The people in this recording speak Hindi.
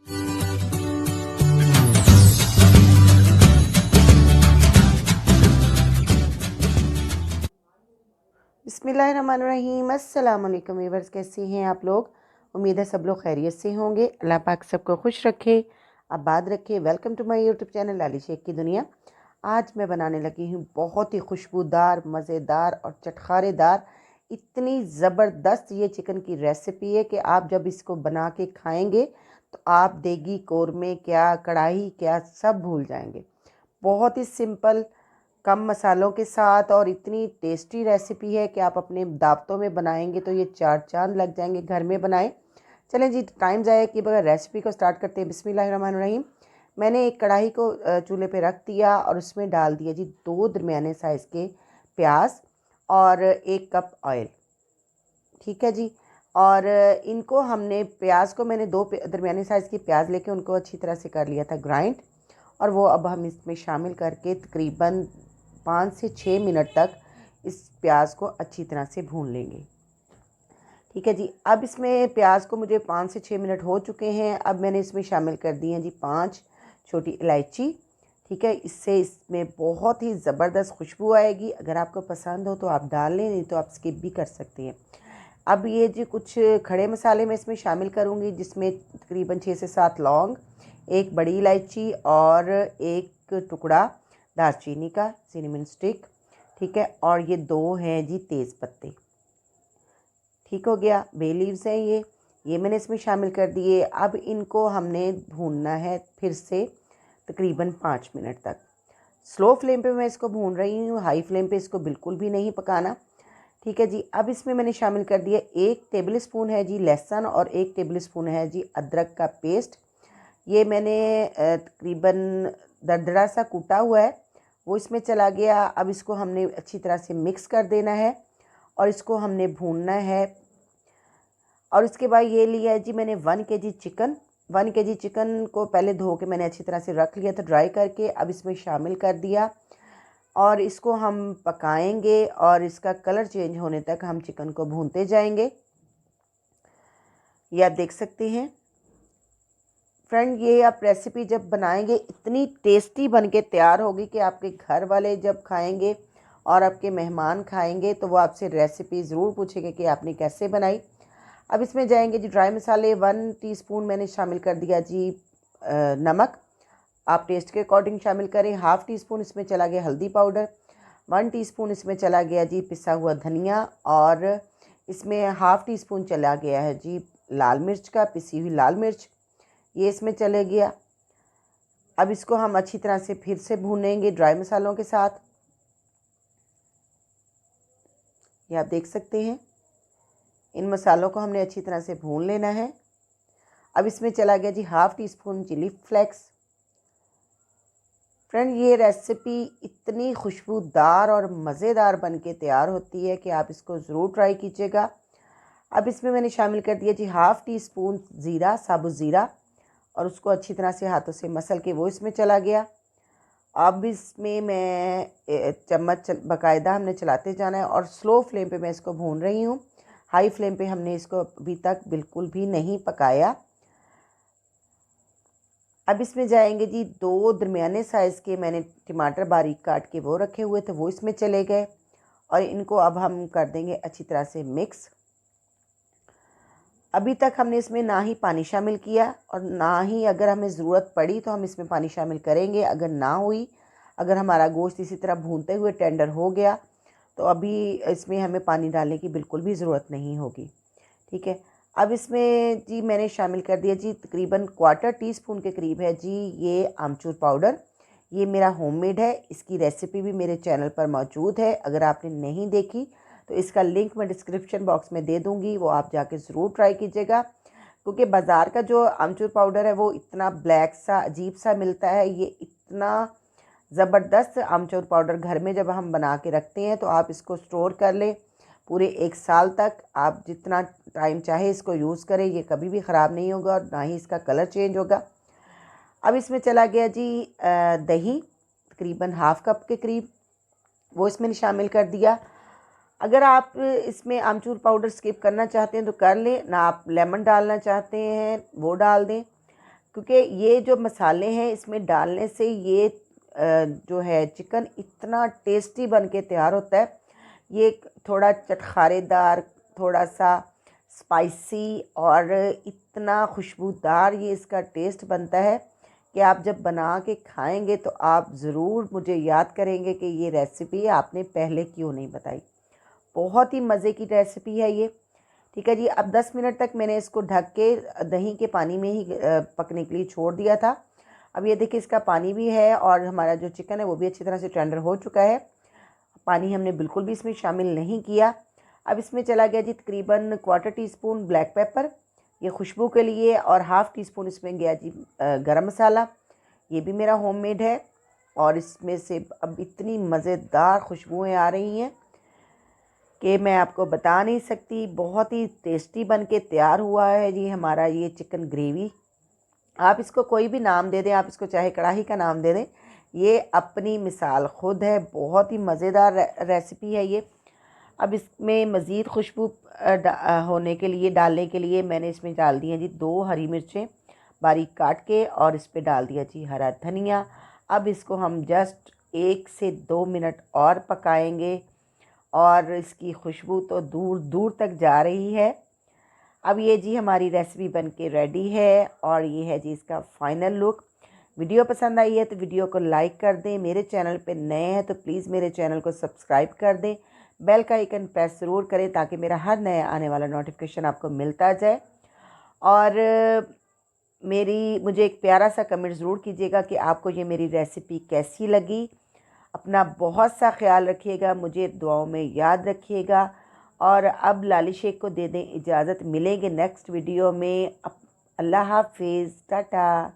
बिस्मिल्लाहिर्रहमानिर्रहीम। अस्सलाम वालेकुम व्यूअर्स, कैसे हैं आप लोग? उम्मीद है सब लोग खैरियत से होंगे। अल्लाह पाक सबको खुश रखे, आबाद रखे। Welcome to my YouTube channel Lali Shaikh की दुनिया। आज मैं बनाने लगी हूँ बहुत ही खुशबूदार, मज़ेदार और चटखारेदार, इतनी ज़बरदस्त ये चिकन की रेसिपी है कि आप जब इसको बना के खाएंगे तो आप देगी कौरमे क्या, कढ़ाई क्या, सब भूल जाएंगे। बहुत ही सिंपल, कम मसालों के साथ और इतनी टेस्टी रेसिपी है कि आप अपने दावतों में बनाएंगे तो ये चार चांद लग जाएंगे। घर में बनाएं। चलें जी, टाइम ज़ाया किए बगैर रेसिपी को स्टार्ट करते हैं। बिस्मिल्लाहिर्रहमानिर्रहीम। मैंने एक कढ़ाई को चूल्हे पे रख दिया और उसमें डाल दिया जी 2 दरमियाने साइज़ के प्याज और 1 कप ऑयल। ठीक है जी। और इनको हमने, प्याज को मैंने 2 दरमियाने साइज़ की प्याज लेके उनको अच्छी तरह से कर लिया था ग्राइंड। और वो अब हम इसमें शामिल करके तकरीबन 5 से 6 मिनट तक इस प्याज को अच्छी तरह से भून लेंगे। ठीक है जी। अब इसमें प्याज को मुझे 5 से 6 मिनट हो चुके हैं। अब मैंने इसमें शामिल कर दी हैं जी 5 छोटी इलायची। ठीक है, इससे इसमें बहुत ही ज़बरदस्त खुशबू आएगी। अगर आपको पसंद हो तो आप डाल लें, नहीं तो आप स्किप भी कर सकते हैं। अब ये जी कुछ खड़े मसाले मैं इसमें शामिल करूँगी, जिसमें तकरीबन 6 से 7 लौंग, 1 बड़ी इलायची और 1 टुकड़ा दालचीनी का, सिनेमन स्टिक। ठीक है, और ये 2 हैं जी तेज़ पत्ते। ठीक हो गया। बे लीव्स हैं ये मैंने इसमें शामिल कर दिए। अब इनको हमने भूनना है फिर से तकरीबन 5 मिनट तक। स्लो फ्लेम पे मैं इसको भून रही हूँ, हाई फ्लेम पे इसको बिल्कुल भी नहीं पकाना। ठीक है जी। अब इसमें मैंने शामिल कर दिया 1 टेबल स्पून है जी लहसुन और 1 टेबल स्पून है जी अदरक का पेस्ट। ये मैंने तकरीबन दरदरा सा कूटा हुआ है, वो इसमें चला गया। अब इसको हमने अच्छी तरह से मिक्स कर देना है और इसको हमने भूनना है। और उसके बाद ये लिया है जी मैंने 1 केजी चिकन। 1 केजी चिकन को पहले धो के मैंने अच्छी तरह से रख लिया था ड्राई करके। अब इसमें शामिल कर दिया और इसको हम पकाएंगे और इसका कलर चेंज होने तक हम चिकन को भूनते जाएंगे। ये आप देख सकते हैं फ्रेंड, ये आप रेसिपी जब बनाएंगे इतनी टेस्टी बन के तैयार होगी कि आपके घर वाले जब खाएंगे और आपके मेहमान खाएंगे तो वो आपसे रेसिपी ज़रूर पूछेंगे कि आपने कैसे बनाई। अब इसमें जाएंगे जी ड्राई मसाले। 1 टीस्पून मैंने शामिल कर दिया जी नमक, आप टेस्ट के अकॉर्डिंग शामिल करें। हाफ़ टी स्पून इसमें चला गया हल्दी पाउडर। 1 टीस्पून इसमें चला गया जी पिसा हुआ धनिया और इसमें हाफ़ टी स्पून चला गया है जी लाल मिर्च का, पिसी हुई लाल मिर्च, ये इसमें चले गया। अब इसको हम अच्छी तरह से फिर से भूनेंगे ड्राई मसालों के साथ। ये आप देख सकते हैं, इन मसालों को हमने अच्छी तरह से भून लेना है। अब इसमें चला गया जी half teaspoon chili flakes. Friend, ये रेसिपी इतनी खुशबूदार और मज़ेदार बन के तैयार होती है कि आप इसको ज़रूर ट्राई कीजिएगा। अब इसमें मैंने शामिल कर दिया जी हाफ़ टी स्पून ज़ीरा, साबुत ज़ीरा, और उसको अच्छी तरह से हाथों से मसल के वो इसमें चला गया। अब इसमें मैं चम्मच बाकायदा हमने चलाते जाना है और स्लो फ्लेम पे मैं इसको भून रही हूँ। हाई फ्लेम पे हमने इसको अभी तक बिल्कुल भी नहीं पकाया। अब इसमें जाएंगे जी 2 दरमियाने साइज़ के मैंने टमाटर बारीक काट के वो रखे हुए थे, वो इसमें चले गए और इनको अब हम कर देंगे अच्छी तरह से मिक्स। अभी तक हमने इसमें ना ही पानी शामिल किया और ना ही अगर हमें ज़रूरत पड़ी तो हम इसमें पानी शामिल करेंगे। अगर ना हुई, अगर हमारा गोश्त इसी तरह भूनते हुए टेंडर हो गया तो अभी इसमें हमें पानी डालने की बिल्कुल भी ज़रूरत नहीं होगी। ठीक है। अब इसमें जी मैंने शामिल कर दिया जी तकरीबन 1/4 टीस्पून के करीब है जी ये आमचूर पाउडर। ये मेरा होममेड है, इसकी रेसिपी भी मेरे चैनल पर मौजूद है। अगर आपने नहीं देखी तो इसका लिंक मैं डिस्क्रिप्शन बॉक्स में दे दूँगी, वो आप जाके ज़रूर ट्राई कीजिएगा। क्योंकि बाज़ार का जो आमचूर पाउडर है वो इतना ब्लैक सा अजीब सा मिलता है, ये इतना ज़बरदस्त आमचूर पाउडर घर में जब हम बना के रखते हैं तो आप इसको स्टोर कर लें पूरे 1 साल तक। आप जितना टाइम चाहे इसको यूज़ करें, ये कभी भी ख़राब नहीं होगा और ना ही इसका कलर चेंज होगा। अब इसमें चला गया जी दही, तकरीबन हाफ़ कप के करीब, वो इसमें शामिल कर दिया। अगर आप इसमें आमचूर पाउडर स्किप करना चाहते हैं तो कर लें, ना आप लेमन डालना चाहते हैं वो डाल दें। क्योंकि ये जो मसाले हैं इसमें डालने से ये जो है चिकन इतना टेस्टी बन के तैयार होता है। ये थोड़ा चटखारेदार, थोड़ा सा स्पाइसी और इतना खुशबूदार ये इसका टेस्ट बनता है कि आप जब बना के खाएंगे तो आप ज़रूर मुझे याद करेंगे कि ये रेसिपी आपने पहले क्यों नहीं बताई। बहुत ही मज़े की रेसिपी है ये। ठीक है जी, अब 10 मिनट तक मैंने इसको ढक के दही के पानी में ही पकने के लिए छोड़ दिया था। अब ये देखिए इसका पानी भी है और हमारा जो चिकन है वो भी अच्छी तरह से टेंडर हो चुका है। पानी हमने बिल्कुल भी इसमें शामिल नहीं किया। अब इसमें चला गया जी तकरीबन 1/4 टीस्पून ब्लैक पेपर, ये खुशबू के लिए, और 1/2 टीस्पून इसमें गया जी गरम मसाला, ये भी मेरा होममेड है। और इसमें से अब इतनी मज़ेदार खुशबुएँ आ रही हैं कि मैं आपको बता नहीं सकती। बहुत ही टेस्टी बन के तैयार हुआ है जी हमारा ये चिकन ग्रेवी। आप इसको कोई भी नाम दे दें, आप इसको चाहे कढ़ाई का नाम दे दें, ये अपनी मिसाल ख़ुद है। बहुत ही मज़ेदार रेसिपी है ये। अब इसमें मज़ीद खुशबू होने के लिए, डालने के लिए मैंने इसमें डाल दी है जी 2 हरी मिर्चें बारीक काट के, और इस पर डाल दिया जी हरा धनिया। अब इसको हम जस्ट 1 से 2 मिनट और पकाएंगे और इसकी खुशबू तो दूर दूर तक जा रही है। अब ये जी हमारी रेसिपी बनके रेडी है और ये है जी इसका फ़ाइनल लुक। वीडियो पसंद आई है तो वीडियो को लाइक कर दें। मेरे चैनल पे नए हैं तो प्लीज़ मेरे चैनल को सब्सक्राइब कर दें। बेल का आइकन प्रेस ज़रूर करें ताकि मेरा हर नया आने वाला नोटिफिकेशन आपको मिलता जाए। और मुझे एक प्यारा सा कमेंट ज़रूर कीजिएगा कि आपको ये मेरी रेसिपी कैसी लगी। अपना बहुत सा ख्याल रखिएगा, मुझे दुआओं में याद रखिएगा। और अब लाली शेख को दे दें इजाज़त। मिलेंगे नेक्स्ट वीडियो में। अल्लाह हाफिज़, टाटा।